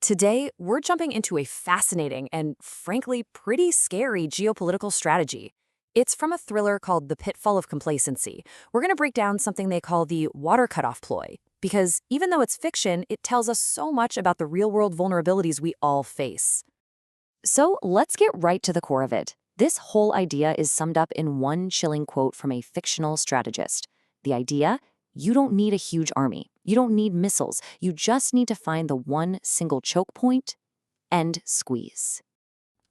Today, we're jumping into a fascinating and, frankly, pretty scary geopolitical strategy. It's from a thriller called The Pitfall of Complacency. We're going to break down something they call the water cutoff ploy, because even though it's fiction, it tells us so much about the real-world vulnerabilities we all face. So let's get right to the core of it. This whole idea is summed up in one chilling quote from a fictional strategist. The idea: you don't need a huge army. You don't need missiles. You just need to find the one single choke point and squeeze.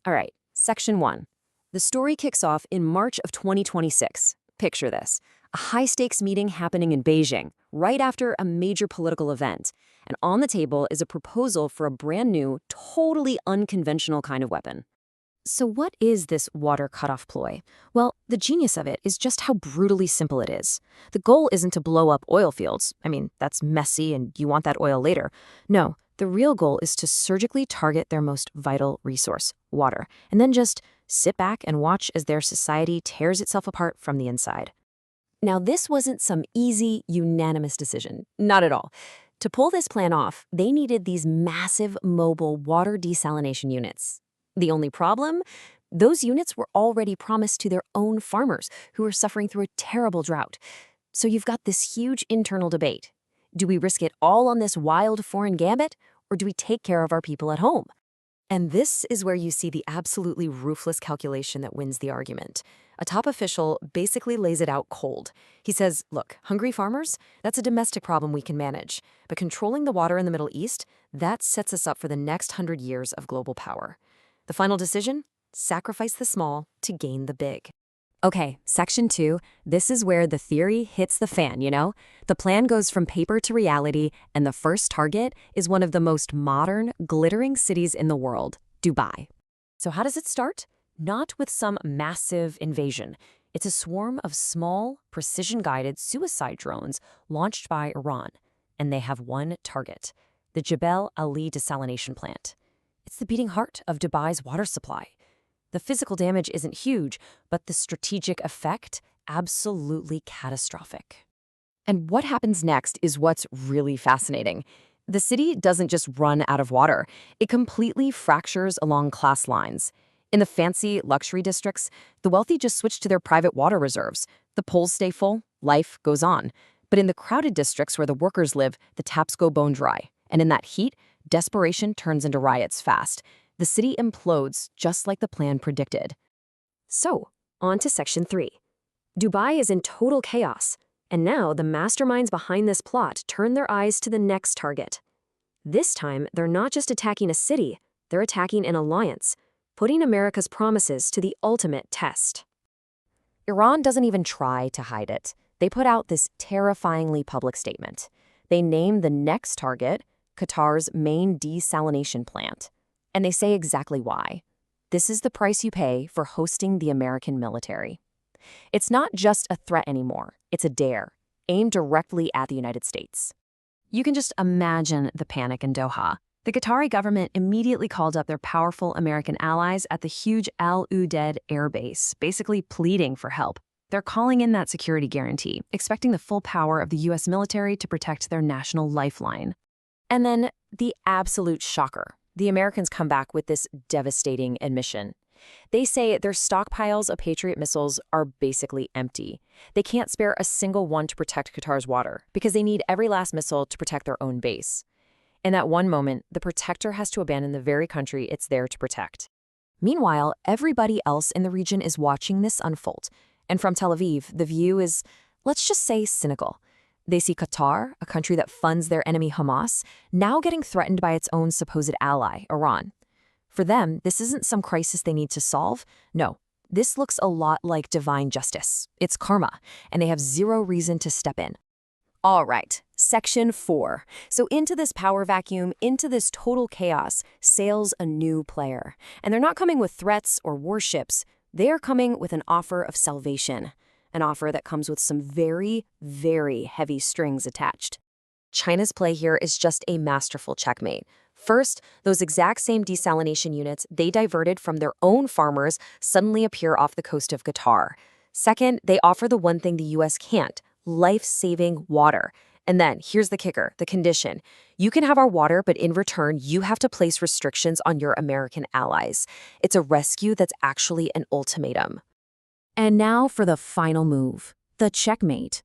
All right, Section 1. The story kicks off in March of 2026. Picture this: a high-stakes meeting happening in Beijing, right after a major political event. And on the table is a proposal for a brand new, totally unconventional kind of weapon. So what is this water cutoff ploy? Well, the genius of it is just how brutally simple it is. The goal isn't to blow up oil fields. I mean, that's messy and you want that oil later. No, the real goal is to surgically target their most vital resource, water, and then just sit back and watch as their society tears itself apart from the inside. Now, this wasn't some easy, unanimous decision. Not at all. To pull this plan off, they needed these massive mobile water desalination units. The only problem? Those units were already promised to their own farmers who are suffering through a terrible drought. So you've got this huge internal debate. Do we risk it all on this wild foreign gambit, or do we take care of our people at home? And this is where you see the absolutely ruthless calculation that wins the argument. A top official basically lays it out cold. He says, look, hungry farmers, that's a domestic problem we can manage. But controlling the water in the Middle East, that sets us up for the next 100 years of global power. The final decision? Sacrifice the small to gain the big. Okay, Section 2, this is where the theory hits the fan, you know? The plan goes from paper to reality, and the first target is one of the most modern, glittering cities in the world, Dubai. So how does it start? Not with some massive invasion. It's a swarm of small, precision-guided suicide drones launched by Iran, and they have one target: the Jebel Ali desalination plant. It's the beating heart of Dubai's water supply. The physical damage isn't huge, but the strategic effect, absolutely catastrophic. And what happens next is what's really fascinating. The city doesn't just run out of water. It completely fractures along class lines. In the fancy luxury districts, the wealthy just switch to their private water reserves. The pools stay full, life goes on. But in the crowded districts where the workers live, the taps go bone dry. And in that heat, desperation turns into riots fast. The city implodes just like the plan predicted. So, on to Section 3. Dubai is in total chaos, and now the masterminds behind this plot turn their eyes to the next target. This time, they're not just attacking a city, they're attacking an alliance, putting America's promises to the ultimate test. Iran doesn't even try to hide it. They put out this terrifyingly public statement. They name the next target Qatar's main desalination plant. And they say exactly why. This is the price you pay for hosting the American military. It's not just a threat anymore. It's a dare, aimed directly at the United States. You can just imagine the panic in Doha. The Qatari government immediately called up their powerful American allies at the huge Al Udeid air base, basically pleading for help. They're calling in that security guarantee, expecting the full power of the U.S. military to protect their national lifeline. And then the absolute shocker. The Americans come back with this devastating admission. They say their stockpiles of Patriot missiles are basically empty. They can't spare a single one to protect Qatar's water because they need every last missile to protect their own base. In that one moment, the protector has to abandon the very country it's there to protect. Meanwhile, everybody else in the region is watching this unfold. And from Tel Aviv, the view is, let's just say, cynical. They see Qatar, a country that funds their enemy Hamas, now getting threatened by its own supposed ally, Iran. For them, this isn't some crisis they need to solve. No, this looks a lot like divine justice. It's karma, and they have zero reason to step in. All right, Section 4. So into this power vacuum, into this total chaos, sails a new player. And they're not coming with threats or warships. They are coming with an offer of salvation. An offer that comes with some very, very heavy strings attached. China's play here is just a masterful checkmate. First, those exact same desalination units they diverted from their own farmers suddenly appear off the coast of Qatar. Second, they offer the one thing the U.S. can't: life-saving water. And then, here's the kicker, the condition. You can have our water, but in return, you have to place restrictions on your American allies. It's a rescue that's actually an ultimatum. And now for the final move, the checkmate.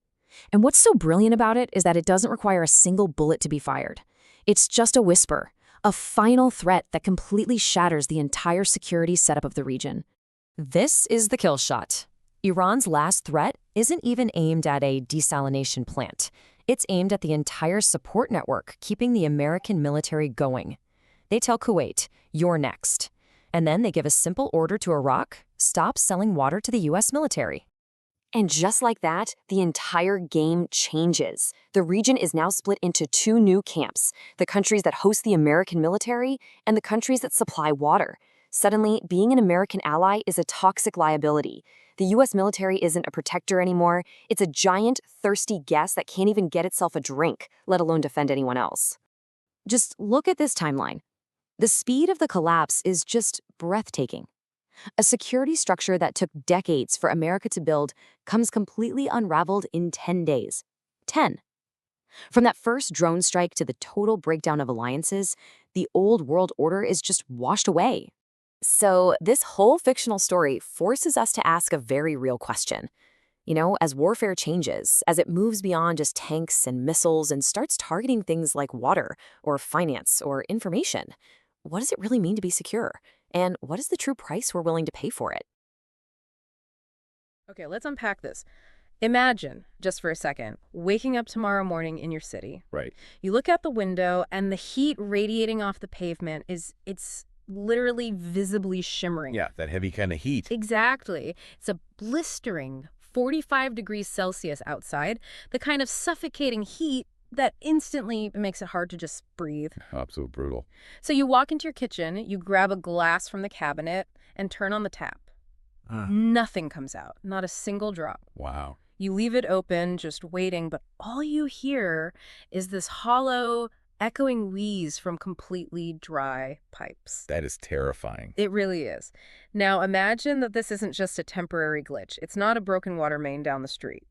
And what's so brilliant about it is that it doesn't require a single bullet to be fired. It's just a whisper, a final threat that completely shatters the entire security setup of the region. This is the kill shot. Iran's last threat isn't even aimed at a desalination plant. It's aimed at the entire support network, keeping the American military going. They tell Kuwait, you're next. And then they give a simple order to Iraq, stop selling water to the U.S. military. And just like that, the entire game changes. The region is now split into two new camps, the countries that host the American military and the countries that supply water. Suddenly, being an American ally is a toxic liability. The U.S. military isn't a protector anymore. It's a giant, thirsty guest that can't even get itself a drink, let alone defend anyone else. Just look at this timeline. The speed of the collapse is just breathtaking. A security structure that took decades for America to build comes completely unraveled in 10 days. 10. From that first drone strike to the total breakdown of alliances, the old world order is just washed away. So this whole fictional story forces us to ask a very real question. As warfare changes, as it moves beyond just tanks and missiles and starts targeting things like water or finance or information, what does it really mean to be secure? And what is the true price we're willing to pay for it? Okay, let's unpack this. Imagine, just for a second, waking up tomorrow morning in your city. Right. You look out the window and the heat radiating off the pavement it's literally visibly shimmering. Yeah, that heavy kind of heat. Exactly. It's a blistering 45 degrees Celsius outside, the kind of suffocating heat that instantly makes it hard to just breathe. Absolute brutal. So you walk into your kitchen, you grab a glass from the cabinet, and turn on the tap. Nothing comes out, not a single drop. Wow. You leave it open, just waiting, but all you hear is this hollow, echoing wheeze from completely dry pipes. That is terrifying. It really is. Now imagine that this isn't just a temporary glitch. It's not a broken water main down the street.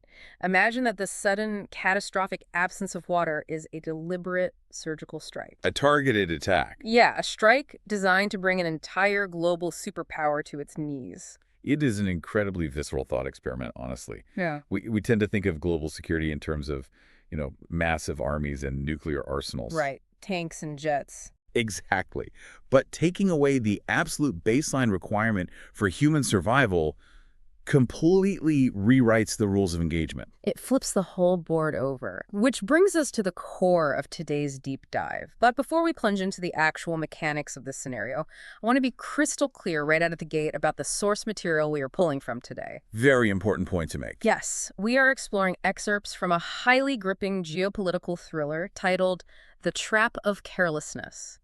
Imagine that the sudden, catastrophic absence of water is a deliberate surgical strike. A targeted attack. Yeah, a strike designed to bring an entire global superpower to its knees. It is an incredibly visceral thought experiment, honestly. Yeah. We tend to think of global security in terms of, massive armies and nuclear arsenals. Right. Tanks and jets. Exactly. But taking away the absolute baseline requirement for human survival completely rewrites the rules of engagement. It flips the whole board over, which brings us to the core of today's deep dive. But before we plunge into the actual mechanics of this scenario, I want to be crystal clear right out of the gate about the source material we are pulling from today. Very important point to make. Yes, we are exploring excerpts from a highly gripping geopolitical thriller titled The Trap of Carelessness.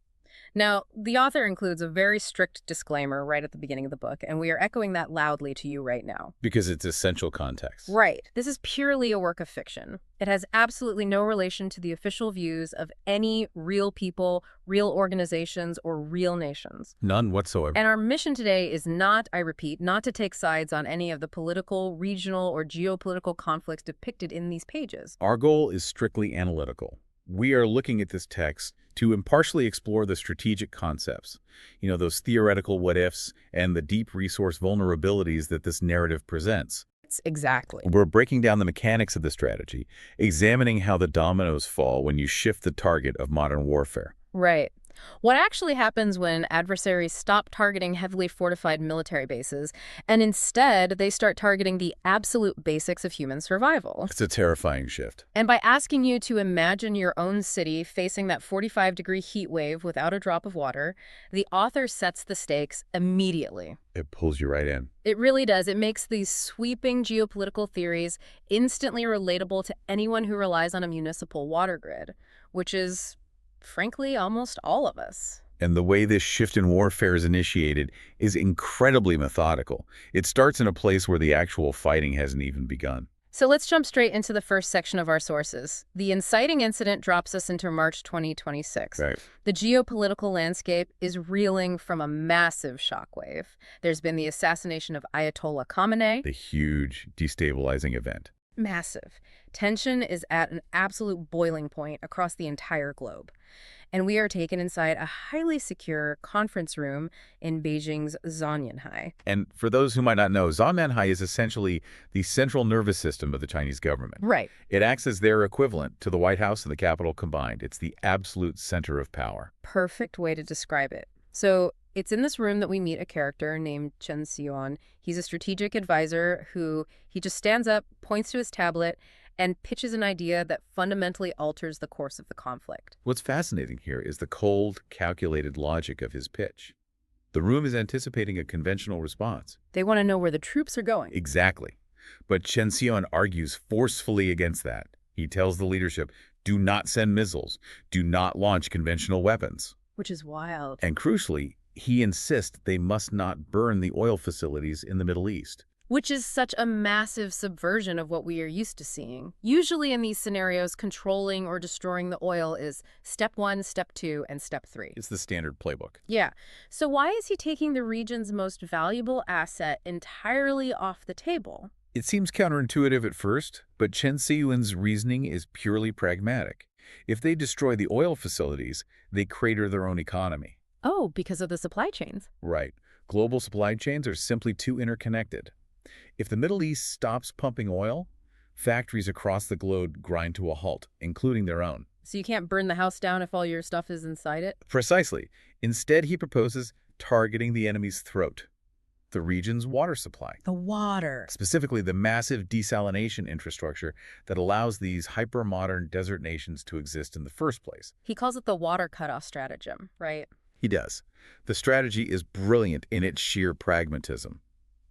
Now, the author includes a very strict disclaimer right at the beginning of the book, and we are echoing that loudly to you right now. Because it's essential context. Right. This is purely a work of fiction. It has absolutely no relation to the official views of any real people, real organizations, or real nations. None whatsoever. And our mission today is not, I repeat, not to take sides on any of the political, regional, or geopolitical conflicts depicted in these pages. Our goal is strictly analytical. We are looking at this text to impartially explore the strategic concepts, those theoretical what-ifs and the deep resource vulnerabilities that this narrative presents. Exactly. We're breaking down the mechanics of the strategy, examining how the dominoes fall when you shift the target of modern warfare. Right. What actually happens when adversaries stop targeting heavily fortified military bases and instead they start targeting the absolute basics of human survival? It's a terrifying shift. And by asking you to imagine your own city facing that 45-degree heat wave without a drop of water, the author sets the stakes immediately. It pulls you right in. It really does. It makes these sweeping geopolitical theories instantly relatable to anyone who relies on a municipal water grid, which is, frankly, almost all of us. And the way this shift in warfare is initiated is incredibly methodical. It starts in a place where the actual fighting hasn't even begun. So let's jump straight into the first section of our sources. The inciting incident drops us into March 2026. Right. The geopolitical landscape is reeling from a massive shockwave. There's been the assassination of Ayatollah Khamenei. The huge destabilizing event. Massive. Tension is at an absolute boiling point across the entire globe. And we are taken inside a highly secure conference room in Beijing's Zhongnanhai. And for those who might not know, Zhongnanhai is essentially the central nervous system of the Chinese government. Right. It acts as their equivalent to the White House and the Capitol combined. It's the absolute center of power. Perfect way to describe it. So it's in this room that we meet a character named Chen Siyuan. He's a strategic advisor who he just stands up, points to his tablet, and pitches an idea that fundamentally alters the course of the conflict. What's fascinating here is the cold, calculated logic of his pitch. The room is anticipating a conventional response. They want to know where the troops are going. Exactly. But Chen Siyuan argues forcefully against that. He tells the leadership, do not send missiles, do not launch conventional weapons. Which is wild. And crucially, he insists they must not burn the oil facilities in the Middle East. Which is such a massive subversion of what we are used to seeing. Usually in these scenarios, controlling or destroying the oil is step 1, step 2, and step 3. It's the standard playbook. Yeah. So why is he taking the region's most valuable asset entirely off the table? It seems counterintuitive at first, but Chen Siyuan's reasoning is purely pragmatic. If they destroy the oil facilities, they crater their own economy. Oh, because of the supply chains. Right. Global supply chains are simply too interconnected. If the Middle East stops pumping oil, factories across the globe grind to a halt, including their own. So you can't burn the house down if all your stuff is inside it? Precisely. Instead, he proposes targeting the enemy's throat, the region's water supply. The water. Specifically, the massive desalination infrastructure that allows these hyper-modern desert nations to exist in the first place. He calls it the water cutoff stratagem, right? He does. The strategy is brilliant in its sheer pragmatism.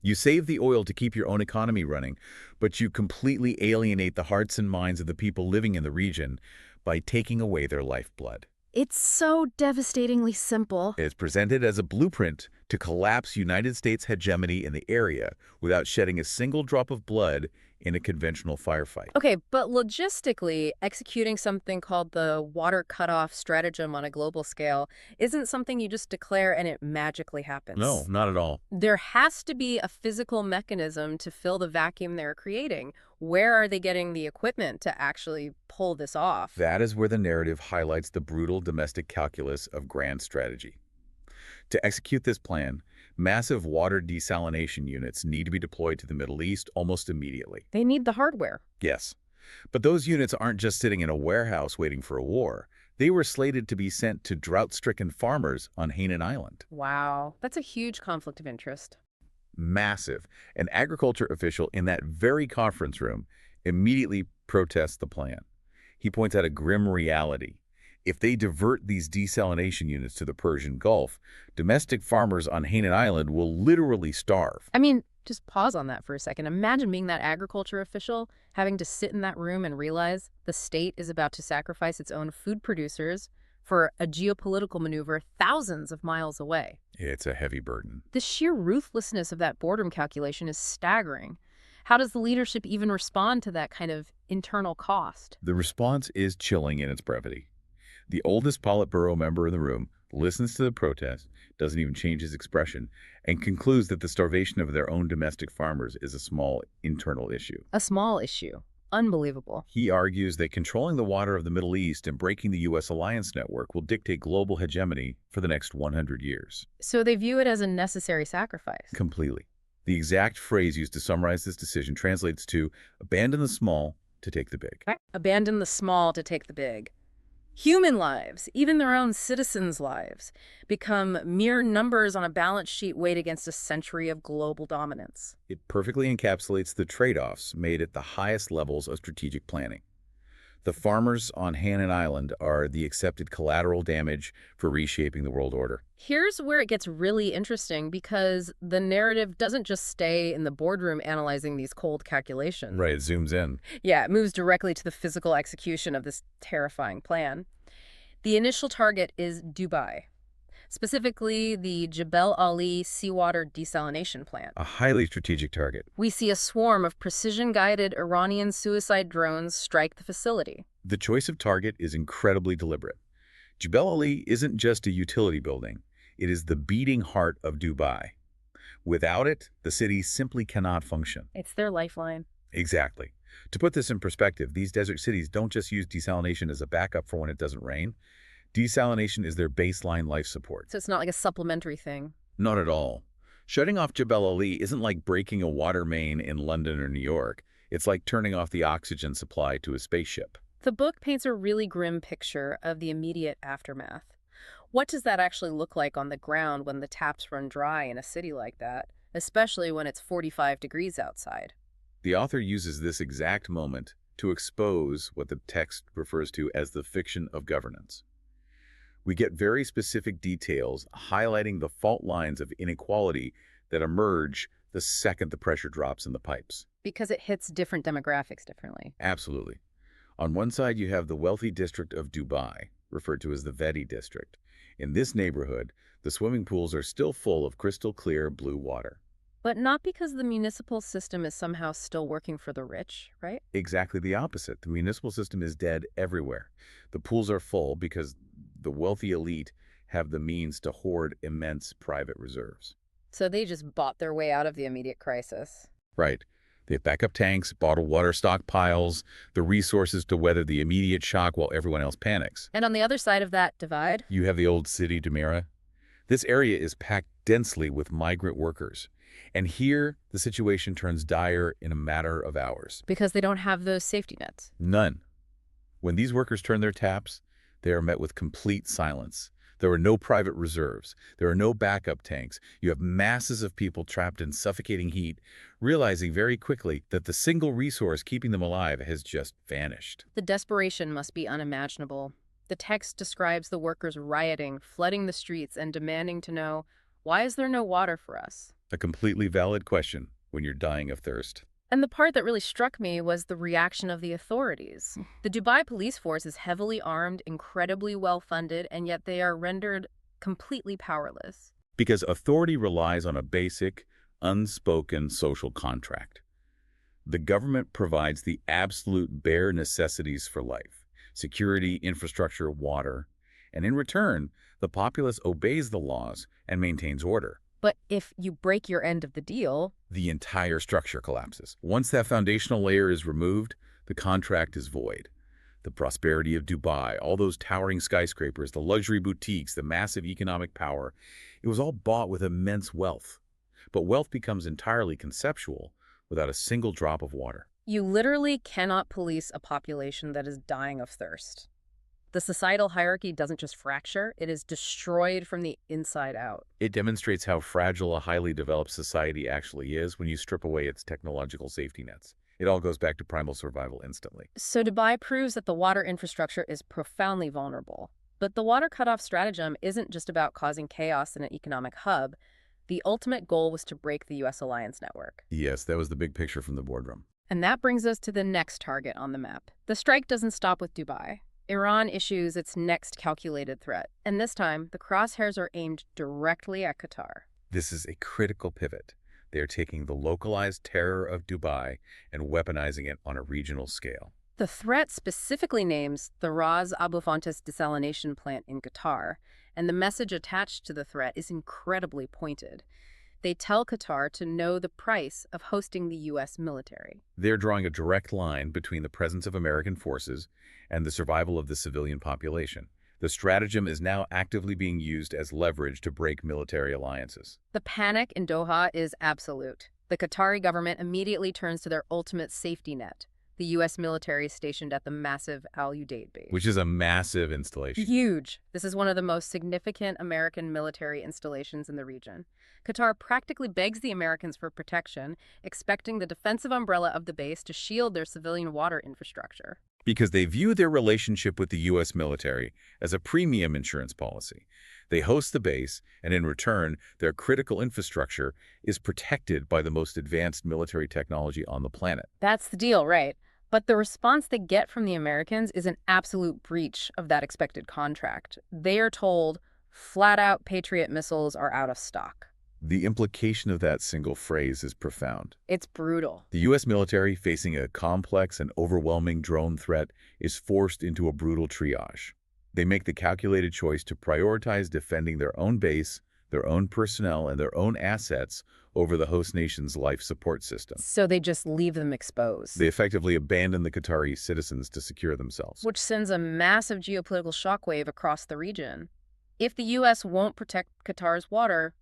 You save the oil to keep your own economy running, but you completely alienate the hearts and minds of the people living in the region by taking away their lifeblood. It's so devastatingly simple. It is presented as a blueprint to collapse United States hegemony in the area without shedding a single drop of blood in a conventional firefight. Okay, but logistically, executing something called the water cutoff stratagem on a global scale isn't something you just declare and it magically happens. No, not at all. There has to be a physical mechanism to fill the vacuum they're creating. Where are they getting the equipment to actually pull this off? That is where the narrative highlights the brutal domestic calculus of grand strategy. To execute this plan, massive water desalination units need to be deployed to the Middle East almost immediately. They need the hardware. Yes. But those units aren't just sitting in a warehouse waiting for a war. They were slated to be sent to drought-stricken farmers on Hainan Island. Wow, that's a huge conflict of interest. Massive. An agriculture official in that very conference room immediately protests the plan. He points out a grim reality. If they divert these desalination units to the Persian Gulf, domestic farmers on Hainan Island will literally starve. I mean, just pause on that for a second. Imagine being that agriculture official, having to sit in that room and realize the state is about to sacrifice its own food producers for a geopolitical maneuver thousands of miles away. It's a heavy burden. The sheer ruthlessness of that boredom calculation is staggering. How does the leadership even respond to that kind of internal cost? The response is chilling in its brevity. The oldest Politburo member in the room listens to the protest, doesn't even change his expression, and concludes that the starvation of their own domestic farmers is a small internal issue. A small issue. Unbelievable. He argues that controlling the water of the Middle East and breaking the U.S. alliance network will dictate global hegemony for the next 100 years. So they view it as a necessary sacrifice. Completely. The exact phrase used to summarize this decision translates to abandon the small to take the big. Abandon the small to take the big. Human lives, even their own citizens' lives, become mere numbers on a balance sheet weighed against a century of global dominance. It perfectly encapsulates the trade-offs made at the highest levels of strategic planning. The farmers on Hainan Island are the accepted collateral damage for reshaping the world order. Here's where it gets really interesting because the narrative doesn't just stay in the boardroom analyzing these cold calculations. Right, it zooms in. Yeah, it moves directly to the physical execution of this terrifying plan. The initial target is Dubai, specifically the Jebel Ali seawater desalination plant. A highly strategic target. We see a swarm of precision-guided Iranian suicide drones strike the facility. The choice of target is incredibly deliberate. Jebel Ali isn't just a utility building. It is the beating heart of Dubai. Without it, the city simply cannot function. It's their lifeline. Exactly. To put this in perspective, these desert cities don't just use desalination as a backup for when it doesn't rain. Desalination is their baseline life support. So it's not like a supplementary thing. Not at all. Shutting off Jebel Ali isn't like breaking a water main in London or New York. It's like turning off the oxygen supply to a spaceship. The book paints a really grim picture of the immediate aftermath. What does that actually look like on the ground when the taps run dry in a city like that, especially when it's 45 degrees outside? The author uses this exact moment to expose what the text refers to as the fiction of governance. We get very specific details highlighting the fault lines of inequality that emerge the second the pressure drops in the pipes. Because it hits different demographics differently. Absolutely. On one side, you have the wealthy district of Dubai, referred to as the Vedi district. In this neighborhood, the swimming pools are still full of crystal clear blue water. But not because the municipal system is somehow still working for the rich, right? Exactly the opposite. The municipal system is dead everywhere. The pools are full because the wealthy elite have the means to hoard immense private reserves. So they just bought their way out of the immediate crisis. Right. They have backup tanks, bottled water stockpiles, the resources to weather the immediate shock while everyone else panics. And on the other side of that divide? You have the old city, Jumeirah. This area is packed densely with migrant workers. And here, the situation turns dire in a matter of hours. Because they don't have those safety nets. None. When these workers turn their taps, they are met with complete silence. There are no private reserves. There are no backup tanks. You have masses of people trapped in suffocating heat, realizing very quickly that the single resource keeping them alive has just vanished. The desperation must be unimaginable. The text describes the workers rioting, flooding the streets, and demanding to know, why is there no water for us? A completely valid question when you're dying of thirst. And the part that really struck me was the reaction of the authorities. The Dubai police force is heavily armed, incredibly well-funded, and yet they are rendered completely powerless. Because authority relies on a basic, unspoken social contract. The government provides the absolute bare necessities for life: security, infrastructure, water. And in return, the populace obeys the laws and maintains order. But if you break your end of the deal, the entire structure collapses. Once that foundational layer is removed, the contract is void. The prosperity of Dubai, all those towering skyscrapers, the luxury boutiques, the massive economic power, it was all bought with immense wealth. But wealth becomes entirely conceptual without a single drop of water. you literally cannot police a population that is dying of thirst. The societal hierarchy doesn't just fracture, it is destroyed from the inside out. It demonstrates how fragile a highly developed society actually is when you strip away its technological safety nets. It all goes back to primal survival instantly. So Dubai proves that the water infrastructure is profoundly vulnerable. But the water cutoff stratagem isn't just about causing chaos in an economic hub. The ultimate goal was to break the U.S. alliance network. Yes, that was the big picture from the boardroom. And that brings us to the next target on the map. The strike doesn't stop with Dubai. Iran issues its next calculated threat, and this time, the crosshairs are aimed directly at Qatar. This is a critical pivot. They are taking the localized terror of Dubai and weaponizing it on a regional scale. The threat specifically names the Ras Abu Fontes desalination plant in Qatar, and the message attached to the threat is incredibly pointed. They tell Qatar to know the price of hosting the U.S. military. They're drawing a direct line between the presence of American forces and the survival of the civilian population. The stratagem is now actively being used as leverage to break military alliances. The panic in Doha is absolute. The Qatari government immediately turns to their ultimate safety net, the U.S. military stationed at the massive Al Udeid base. Which is a massive installation. Huge. This is one of the most significant American military installations in the region. Qatar practically begs the Americans for protection, expecting the defensive umbrella of the base to shield their civilian water infrastructure. Because they view their relationship with the U.S. military as a premium insurance policy. They host the base, and in return, their critical infrastructure is protected by the most advanced military technology on the planet. That's the deal, right? But the response they get from the Americans is an absolute breach of that expected contract. They are told, flat out, Patriot missiles are out of stock. The implication of that single phrase is profound. It's brutal. The U.S. military, facing a complex and overwhelming drone threat, is forced into a brutal triage. They make the calculated choice to prioritize defending their own base their own personnel, and their own assets over the host nation's life support system. So they just leave them exposed. They effectively abandon the Qatari citizens to secure themselves. Which sends a massive geopolitical shockwave across the region. If the U.S. won't protect Qatar's water,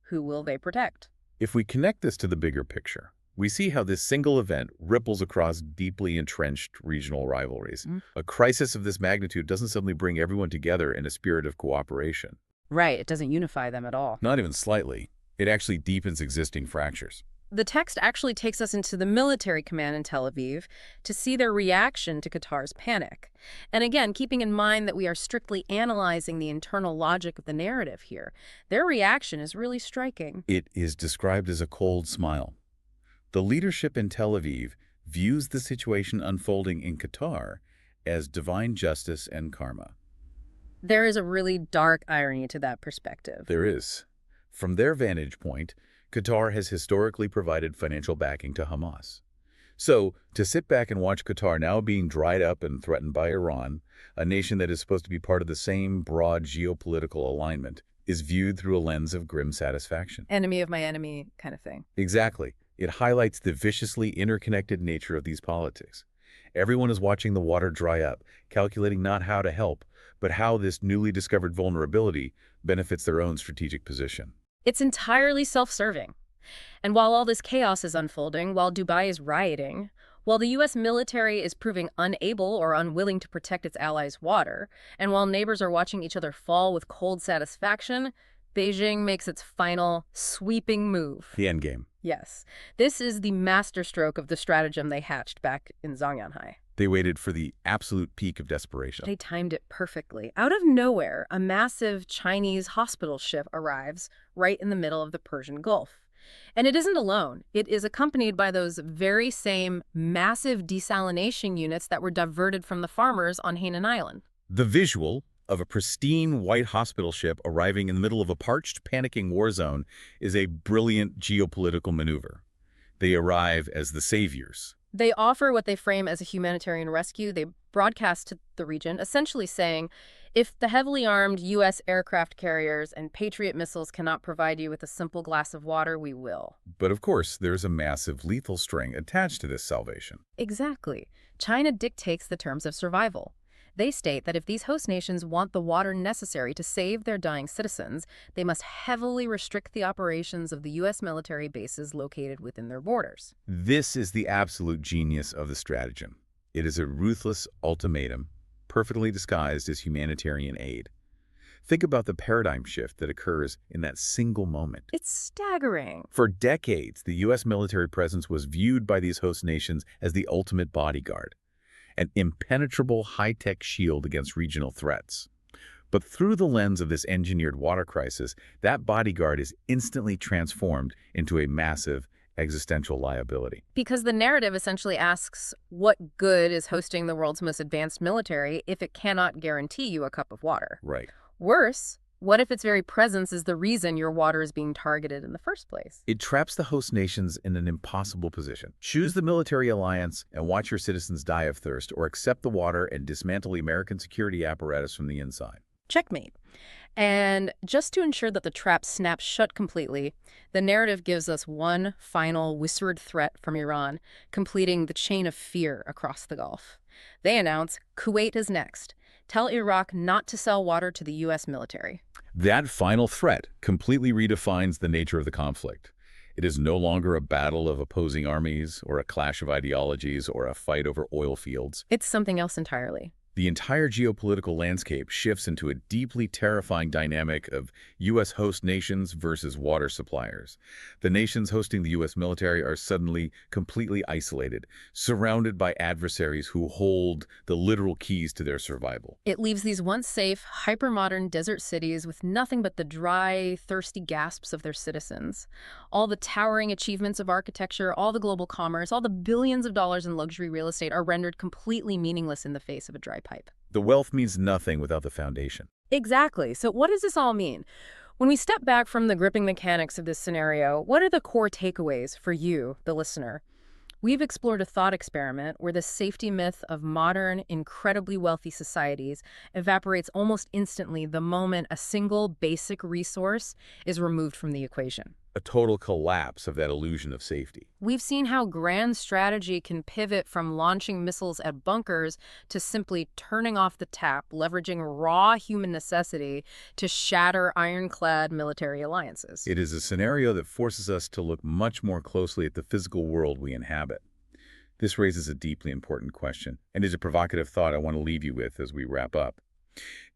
who will they protect? If we connect this to the bigger picture, we see how this single event ripples across deeply entrenched regional rivalries. A crisis of this magnitude doesn't suddenly bring everyone together in a spirit of cooperation. Right, it doesn't unify them at all. Not even slightly. It actually deepens existing fractures. The text actually takes us into the military command in Tel Aviv to see their reaction to Qatar's panic. And again, keeping in mind that we are strictly analyzing the internal logic of the narrative here, their reaction is really striking. It is described as a cold smile. The leadership in Tel Aviv views the situation unfolding in Qatar as divine justice and karma. There is a really dark irony to that perspective. There is. From their vantage point, Qatar has historically provided financial backing to Hamas. So, to sit back and watch Qatar now being dried up and threatened by Iran, a nation that is supposed to be part of the same broad geopolitical alignment, is viewed through a lens of grim satisfaction. Enemy of my enemy kind of thing. Exactly. It highlights the viciously interconnected nature of these politics. Everyone is watching the water dry up, calculating not how to help, but how this newly discovered vulnerability benefits their own strategic position. It's entirely self-serving. And while all this chaos is unfolding, while Dubai is rioting, while the U.S. military is proving unable or unwilling to protect its allies' water, and while neighbors are watching each other fall with cold satisfaction, Beijing makes its final, sweeping move. The endgame. Yes. This is the masterstroke of the stratagem they hatched back in Zhongnanhai. They waited for the absolute peak of desperation. They timed it perfectly. Out of nowhere, a massive Chinese hospital ship arrives right in the middle of the Persian Gulf. And it isn't alone. It is accompanied by those very same massive desalination units that were diverted from the farmers on Hainan Island. The visual of a pristine white hospital ship arriving in the middle of a parched, panicking war zone is a brilliant geopolitical maneuver. They arrive as the saviors. They offer what they frame as a humanitarian rescue. They broadcast to the region, essentially saying, if the heavily armed U.S. aircraft carriers and Patriot missiles cannot provide you with a simple glass of water, we will. But of course, there's a massive lethal string attached to this salvation. Exactly. China dictates the terms of survival. They state that if these host nations want the water necessary to save their dying citizens, they must heavily restrict the operations of the U.S. military bases located within their borders. This is the absolute genius of the stratagem. It is a ruthless ultimatum, perfectly disguised as humanitarian aid. Think about the paradigm shift that occurs in that single moment. It's staggering. For decades, the U.S. military presence was viewed by these host nations as the ultimate bodyguard, an impenetrable high-tech shield against regional threats. But through the lens of this engineered water crisis, that bodyguard is instantly transformed into a massive existential liability. Because the narrative essentially asks, what good is hosting the world's most advanced military if it cannot guarantee you a cup of water? Right. Worse, what if its very presence is the reason your water is being targeted in the first place? It traps the host nations in an impossible position. Choose the military alliance and watch your citizens die of thirst, or accept the water and dismantle the American security apparatus from the inside. Checkmate. And just to ensure that the trap snaps shut completely, the narrative gives us one final whispered threat from Iran, completing the chain of fear across the Gulf. They announce Kuwait is next. Tell Iraq not to sell water to the U.S. military. That final threat completely redefines the nature of the conflict. It is no longer a battle of opposing armies, or a clash of ideologies, or a fight over oil fields. It's something else entirely. The entire geopolitical landscape shifts into a deeply terrifying dynamic of U.S. host nations versus water suppliers. The nations hosting the U.S. military are suddenly completely isolated, surrounded by adversaries who hold the literal keys to their survival. It leaves these once safe, hyper-modern desert cities with nothing but the dry, thirsty gasps of their citizens. All the towering achievements of architecture, all the global commerce, all the billions of dollars in luxury real estate are rendered completely meaningless in the face of a dry pipe. The wealth means nothing without the foundation. Exactly. So what does this all mean? When we step back from the gripping mechanics of this scenario, what are the core takeaways for you, the listener? We've explored a thought experiment where the safety myth of modern, incredibly wealthy societies evaporates almost instantly the moment a single basic resource is removed from the equation. A total collapse of that illusion of safety. We've seen how grand strategy can pivot from launching missiles at bunkers to simply turning off the tap, leveraging raw human necessity to shatter ironclad military alliances. It is a scenario that forces us to look much more closely at the physical world we inhabit. This raises a deeply important question, and is a provocative thought I want to leave you with as we wrap up.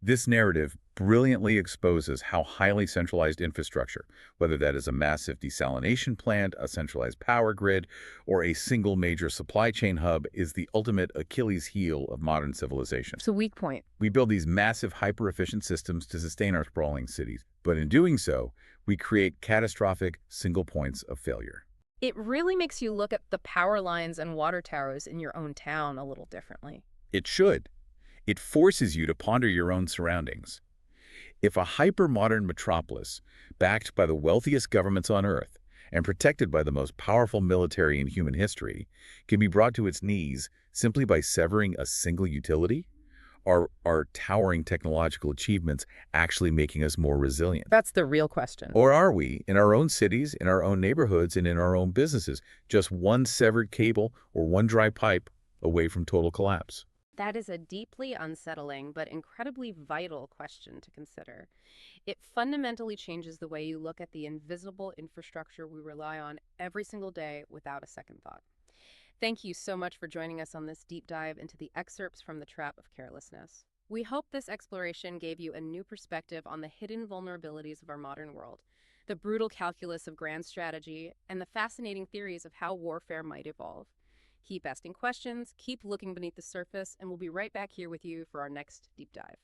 This narrative brilliantly exposes how highly centralized infrastructure, whether that is a massive desalination plant, a centralized power grid, or a single major supply chain hub, is the ultimate Achilles heel of modern civilization. It's a weak point. We build these massive, hyper-efficient systems to sustain our sprawling cities, but in doing so, we create catastrophic single points of failure. It really makes you look at the power lines and water towers in your own town a little differently. It should. It forces you to ponder your own surroundings. If a hyper-modern metropolis, backed by the wealthiest governments on Earth and protected by the most powerful military in human history, can be brought to its knees simply by severing a single utility, are our towering technological achievements actually making us more resilient? That's the real question. Or are we, in our own cities, in our own neighborhoods, and in our own businesses, just one severed cable or one dry pipe away from total collapse? That is a deeply unsettling but incredibly vital question to consider. It fundamentally changes the way you look at the invisible infrastructure we rely on every single day without a second thought. Thank you so much for joining us on this deep dive into the excerpts from The Trap of Carelessness. We hope this exploration gave you a new perspective on the hidden vulnerabilities of our modern world, the brutal calculus of grand strategy, and the fascinating theories of how warfare might evolve. Keep asking questions, keep looking beneath the surface, and we'll be right back here with you for our next deep dive.